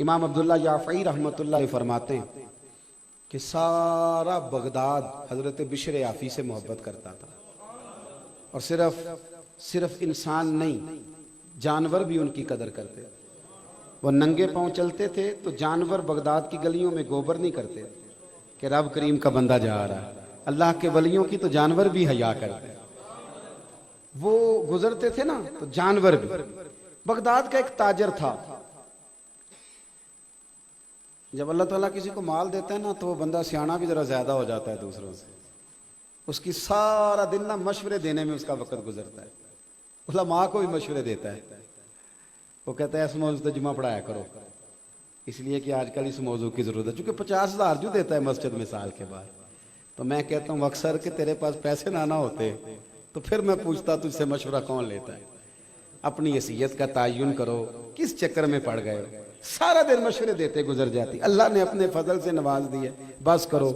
इमाम अब्दुल्ला याफ़ई रहमतुल्लाह फरमाते हैं कि सारा बगदाद हज़रत बिशर याफ़ी से मोहब्बत करता था, और सिर्फ इंसान नहीं, जानवर भी उनकी कदर करते थे। वो नंगे पांव चलते थे तो जानवर बगदाद की गलियों में गोबर नहीं करते कि रब करीम का बंदा जा रहा है। अल्लाह के वलियों की तो जानवर भी हया करते, वो गुजरते थे ना तो जानवर भी। बगदाद का एक ताजर था, जब अल्लाह ताला किसी को माल देता है ना तो वो बंदा सियाना भी जरा ज्यादा हो जाता है दूसरों से। उसकी सारा दिन ना मशवरे देने में उसका वक्त गुजरता है। उलमा को भी मशवरे देता है। वो कहता है इस मौजू से जुमा पढ़ाया करो, इसलिए कि आजकल इस मौजू की जरूरत है। चूंकि 50,000 जो देता है मस्जिद में साल के बाद, तो मैं कहता हूँ अक्सर कि तेरे पास पैसे ना होते तो फिर मैं पूछता तुझसे मशवरा कौन लेता है। अपनी हैसियत का तयन करो, किस चक्कर में पड़ गए। सारा दिन मशवरे देते गुजर जाती। अल्लाह ने अपने फजल से नवाज दिए, बस करो,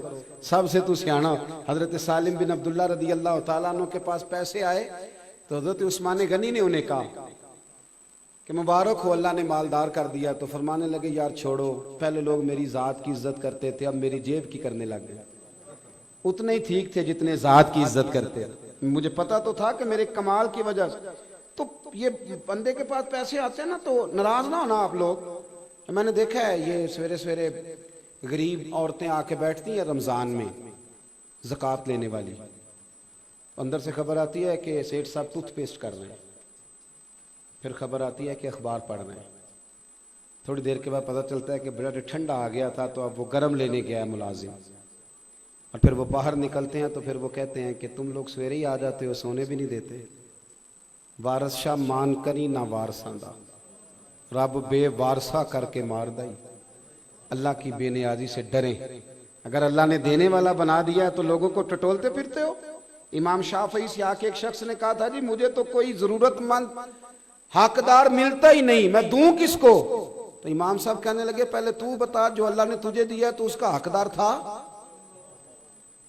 सबसे तू सियाना। हजरत सालिम बिन अब्दुल्ला रदी अल्लाह तआला अन्हु के पास पैसे आए तो हजरत उस्मान गनी ने उन्हें कहा कि मुबारक हो, अल्लाह ने मालदार कर दिया। तो फरमाने लगे यार छोड़ो, पहले लोग मेरी ज़ात की इज्जत करते थे, अब मेरी जेब की करने लग गए। उतने ही ठीक थे जितने ज़ात की इज्जत करते। मुझे पता तो था कि मेरे कमाल की वजह से। तो ये बंदे के पास पैसे आते हैं ना तो नाराज ना होना आप लोग। तो मैंने देखा है ये सवेरे सवेरे गरीब औरतें आके बैठती हैं रमज़ान में ज़कात लेने वाली, अंदर से खबर आती है कि सेठ साहब टूथपेस्ट कर रहे हैं, फिर खबर आती है कि अखबार पढ़ रहे हैं। थोड़ी देर के बाद पता चलता है कि बड़ा ठंडा आ गया था तो अब वो गर्म लेने गया है मुलाजिम। और फिर वो बाहर निकलते हैं तो फिर वो कहते हैं कि तुम लोग सवेरे ही आ जाते हो, सोने भी नहीं देते। वारस शाह मान करी ना वारसा दा, रब बेवारसा करके मार दई। अल्लाह की बेनियाजी से डरें। अगर अल्लाह ने देने वाला बना दिया तो लोगों को टटोलते फिरते हो। इमाम शाफई से आके एक शख्स ने कहा था जी मुझे तो कोई जरूरतमंद हकदार मिलता ही नहीं, मैं दूं किसको। तो इमाम साहब कहने लगे पहले तू बता, जो अल्लाह ने तुझे दिया तो उसका हकदार था,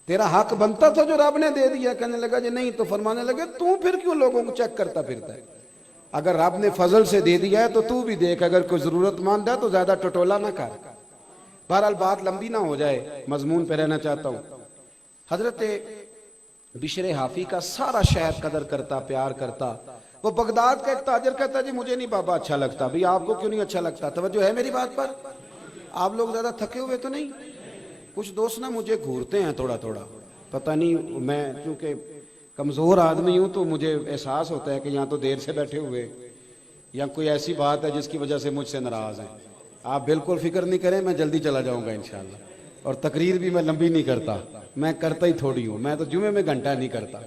तेरा हक बनता था जो रब ने दे दिया। कहने लगा जी नहीं। तो फरमाने लगे तू फिर क्यों लोगों को चेक करता फिरता है। अगर रब ने फजल से दे दिया है तो तू भी देख, अगर कोई जरूरतमंद है तो ज्यादा टटोला ना कर। बहरहाल बात लंबी ना हो जाए, मजमून पे रहना चाहता हूं। हजरत बिशर हाफी का सारा शहर कदर करता, प्यार करता। वो बगदाद का एक ताजर कहता जी मुझे नहीं बाबा अच्छा लगता। भाई आपको क्यों नहीं अच्छा लगता? तवज्जो है मेरी बात पर? आप लोग ज्यादा थके हुए तो नहीं? कुछ दोस्त ना मुझे घूरते हैं थोड़ा थोड़ा, पता नहीं, मैं क्योंकि कमज़ोर आदमी हूँ तो मुझे एहसास होता है कि यहाँ तो देर से बैठे हुए या कोई ऐसी बात है जिसकी वजह से मुझसे नाराज़ हैं। आप बिल्कुल फिक्र नहीं करें, मैं जल्दी चला जाऊँगा इंशाअल्लाह। और तकरीर भी मैं लंबी नहीं करता, मैं करता ही थोड़ी हूँ। मैं तो जुमे में घंटा नहीं करता,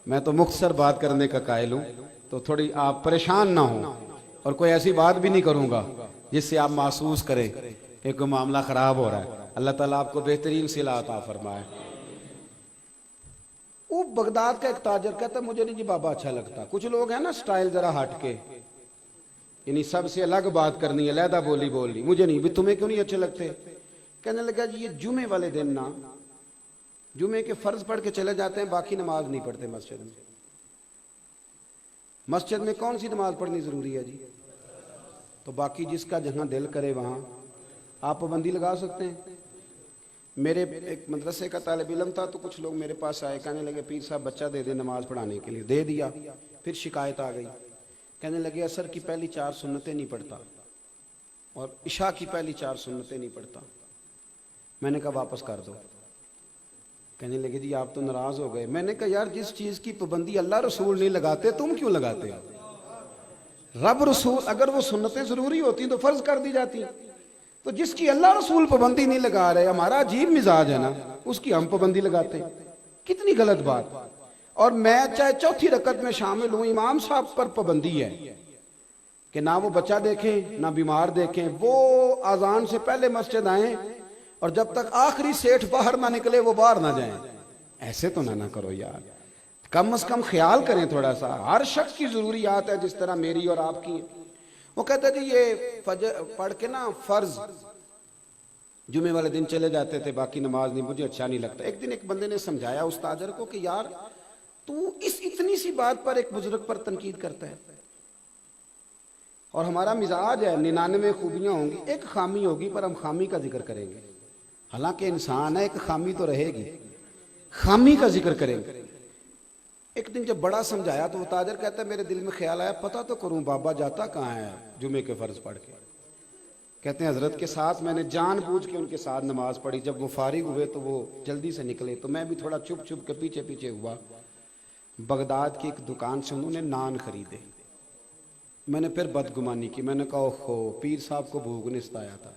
मैं तो मुख्तसर बात करने का कायल हूँ। तो थोड़ी आप परेशान ना हो, और कोई ऐसी बात भी नहीं करूँगा जिससे आप महसूस करें कि कोई मामला ख़राब हो रहा है। अल्लाह ताला आपको बेहतरीन सिला अता फरमाए। वो बगदाद का एक ताजर कहता मुझे नहीं जी बाबा अच्छा लगता। कुछ लोग हैं ना स्टाइल जरा हट के, यानी सबसे अलग बात करनी है, अलहदा बोली बोलनी, मुझे नहीं। भी तुम्हें क्यों नहीं अच्छे लगते? कहने लगा जी ये जुमे वाले दिन ना जुमे के फर्ज पढ़ के चले जाते हैं, बाकी नमाज नहीं पढ़ते मस्जिद में। मस्जिद में कौन सी नमाज पढ़नी जरूरी है जी? तो बाकी जिसका जहां दिल करे वहां आप पाबंदी लगा सकते हैं। मेरे एक मदरसे का तालिब इल्म था तो कुछ लोग मेरे पास आए, कहने लगे पीर साहब बच्चा दे दे नमाज पढ़ाने के लिए। दे दिया, फिर शिकायत आ गई, कहने लगे असर की पहली 4 सुन्नतें नहीं पढ़ता और इशा की पहली 4 सुन्नतें नहीं पढ़ता। मैंने कहा वापस कर दो। कहने लगे जी आप तो नाराज हो गए। मैंने कहा यार जिस चीज की पाबंदी अल्लाह रसूल नहीं लगाते तुम क्यों लगाते हो? रब रसूल अगर वो सुन्नतें जरूरी होती तो फर्ज कर दी जाती, तो जिसकी अल्लाह रसूल पाबंदी नहीं लगा रहे, हमारा अजीब मिजाज है ना, उसकी हम पाबंदी लगाते हैं। कितनी गलत बात। और मैं चाहे चौथी रकत में शामिल हूं, इमाम साहब पर पाबंदी है कि ना वो बच्चा देखें ना बीमार देखें, वो अजान से पहले मस्जिद आए और जब तक आखिरी सेठ बाहर ना निकले वो बाहर ना जाएं। ऐसे तो ना करो यार, कम से कम ख्याल करें थोड़ा सा। हर शख्स की जरूरियात है जिस तरह मेरी और आपकी है। वो कहता जी ये फजर पढ़ के ना फर्ज जुमे वाले दिन चले जाते थे, बाकी नमाज नहीं, मुझे अच्छा नहीं लगता। एक दिन एक बंदे ने समझाया उस ताजर को कि यार तू इस इतनी सी बात पर एक बुजुर्ग पर तनकीद करता है। और हमारा मिजाज है 99 खूबियां होंगी, एक खामी होगी, पर हम खामी का जिक्र करेंगे। हालांकि इंसान है, एक खामी तो रहेगी, खामी का जिक्र करेंगे। एक दिन जब बड़ा समझाया तो वो ताजर कहता है मेरे दिल में ख्याल आया पता तो करूं बाबा जाता कहाँ है जुमे के फर्ज पढ़ के। कहते हैं हजरत के साथ मैंने जानबूझ के उनके साथ नमाज पढ़ी। जब वो फारिग हुए तो वो जल्दी से निकले, तो मैं भी थोड़ा चुप चुप के पीछे पीछे हुआ। बगदाद की एक दुकान से उन्होंने नान खरीदे। मैंने फिर बदगुमानी की, मैंने कहा ओहो पीर साहब को भूख ने सताया था,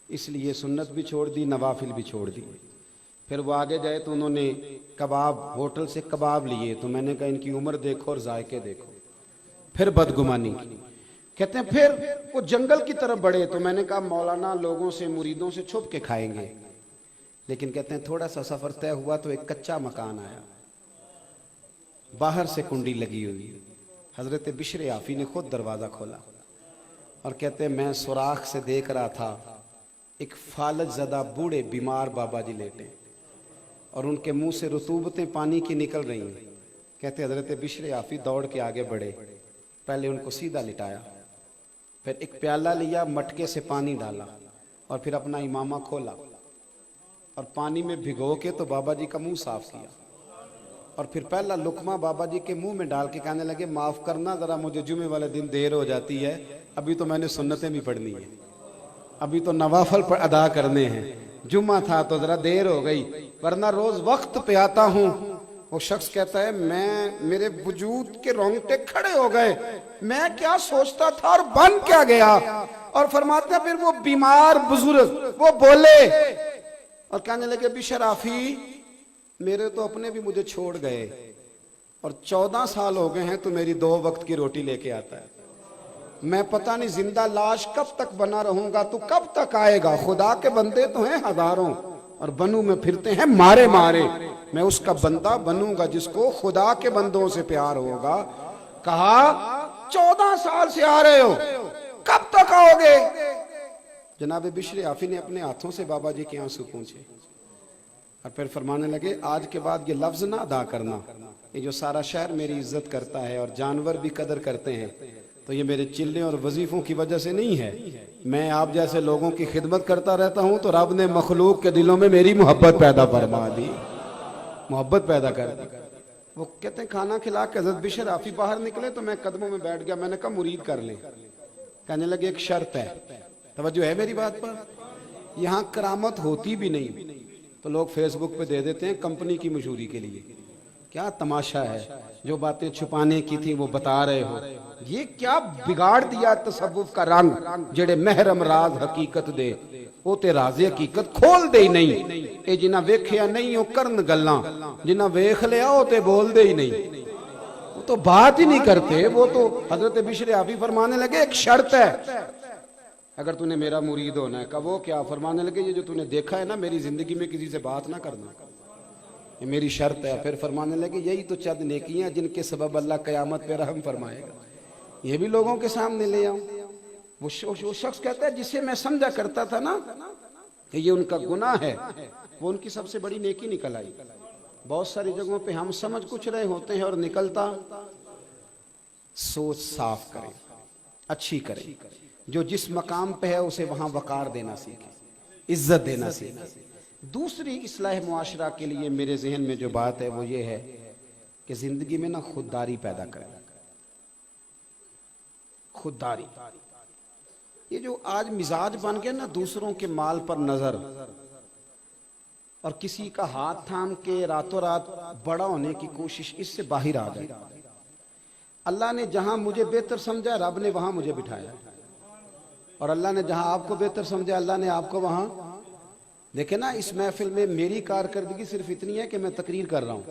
इसलिए सुन्नत भी छोड़ दी, नवाफिल भी छोड़ दी। फिर वो आगे गए तो उन्होंने कबाब, होटल से कबाब लिए, तो मैंने कहा इनकी उम्र देखो और जायके देखो। फिर बदगुमानी की। कहते हैं फिर वो जंगल की तरफ बढ़े, तो मैंने कहा मौलाना लोगों से, मुरीदों से छुप के खाएंगे। लेकिन कहते हैं थोड़ा सा सफर तय हुआ तो एक कच्चा मकान आया, बाहर से कुंडी लगी हुई। हजरत बिशर आफी ने खुद दरवाजा खोला और कहते हैं मैं सुराख से देख रहा था एक फालज ज़दा बूढ़े बीमार बाबा जी लेटे और उनके मुंह से रतूबतें पानी की निकल रही हैं। कहते हजरत बिशर आफी दौड़ के आगे बढ़े, पहले उनको सीधा लिटाया, फिर एक प्याला लिया, मटके से पानी डाला और फिर अपना इमामा खोला और पानी में भिगो के तो बाबा जी का मुंह साफ किया और फिर पहला लुकमा बाबा जी के मुंह में डाल के कहने लगे माफ़ करना ज़रा मुझे जुमे वाले दिन देर हो जाती है, अभी तो मैंने सुन्नतें भी पढ़नी है, अभी तो नवाफल पर अदा करने हैं, जुम्मा था तो ज़रा देर हो गई, वरना रोज़ वक्त पे आता हूँ। वो शख्स कहता है मैं, मेरे वजूद के रोंगटे खड़े हो गए, मैं क्या सोचता था और बन क्या गया। और फरमाते हैं फिर वो बीमार बुजुर्ग वो बोले और कहने लगे बिशर आफी मेरे तो अपने भी मुझे छोड़ गए और 14 साल हो गए हैं तो मेरी 2 वक्त की रोटी लेके आता है, मैं पता नहीं जिंदा लाश कब तक बना रहूंगा, तू कब तक आएगा। खुदा के बंदे तो हैं हजारों और बनू में फिरते हैं मारे मारे, मैं उसका बंदा बनूंगा जिसको खुदा के बंदों से प्यार होगा। कहा 14 साल से आ रहे हो, कब तक आओगे। जनाब बिशर आफी ने अपने हाथों से बाबा जी के आंसू पूछे और फिर फरमाने लगे आज के बाद ये लफ्ज ना अदा करना, ये जो सारा शहर मेरी इज्जत करता है और जानवर भी कदर करते हैं, तो ये मेरे चिल्ले और वजीफों की वजह से नहीं है, मैं आप जैसे लोगों की खिदमत करता रहता हूं तो रब ने मखलूक के दिलों में मेरी मोहब्बत पैदा फरमा दी, मोहब्बत पैदा कर दी। वो कहते हैं खाना खिला के हज़रत बिशर आफी बाहर निकले तो मैं कदमों में बैठ गया, मैंने कहा मुरीद कर लें। कहने लगे एक शर्त है, तवज्जो है मेरी बात पर, यहाँ करामत होती भी नहीं तो लोग फेसबुक पे दे देते हैं कंपनी की मशहूरी के लिए, क्या तमाशा है, जो बातें छुपाने की थी वो बता रहे हो, ये क्या बिगाड़ दिया तसव्वुफ का रंग, जेड़े महरम राज हकीकत दे वो ते राज़े हकीकत खोल दे ही नहीं, ए जिन्ना वेखिया नहीं वो करन गल्लां, जिन्ना वेख लिया वो ते बोल दे ही नहीं, वो तो बात ही नहीं करते। वो तो हजरत बिशर आफी फरमाने लगे एक शर्त है अगर तूने मेरा मुरीद होना है। कब वो क्या फरमाने लगे ये जो तूने देखा है ना मेरी जिंदगी में किसी से बात ना करना, ये मेरी शर्त है। फिर फरमाने लगे यही तो चंद नेकियां जिनके सबब अल्लाह कयामत पे रहम फरमाएगा, ये भी लोगों के सामने ले आऊं। वो शख्स कहता है जिसे मैं समझा करता था ना कि ये उनका गुनाह है, वो उनकी सबसे बड़ी नेकी निकल आई। बहुत सारी जगहों पे हम समझ कुछ रहे होते हैं और निकलता सोच साफ करें, अच्छी करें, जो जिस मकाम पे है उसे वहां वकार देना सीखे, इज्जत देना सीखे। दूसरी इस्लाह मुआशरा के लिए मेरे जहन में जो बात है वो ये है कि जिंदगी में ना खुददारी पैदा करें। खुददारी, ये जो आज मिजाज बन गया ना दूसरों के माल पर नजर और किसी का हाथ थाम के रातों रात बड़ा होने की कोशिश, इससे बाहर आ जाए। अल्लाह ने जहां मुझे बेहतर समझा रब ने वहां मुझे बिठाया, और अल्लाह ने जहां आपको बेहतर समझा अल्लाह ने आपको वहां। देखे ना इस महफिल में मेरी कारकर्दगी सिर्फ इतनी है कि मैं तकरीर कर रहा हूं,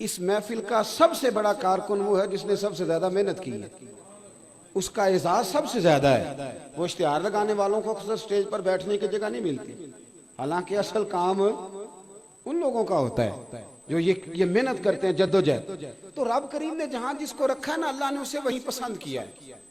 इस महफिल का सबसे बड़ा कारकुन वो है जिसने सबसे ज्यादा मेहनत की है, उसका एजाज सबसे ज्यादा है। वो इश्तिहार लगाने वालों को अक्सर स्टेज पर बैठने की जगह नहीं मिलती, हालांकि असल काम उन लोगों का होता है जो ये मेहनत करते हैं, जद्दोजहद। तो रब करीम ने जहां जिसको रखा है ना अल्लाह ने उसे वहीं पसंद किया है।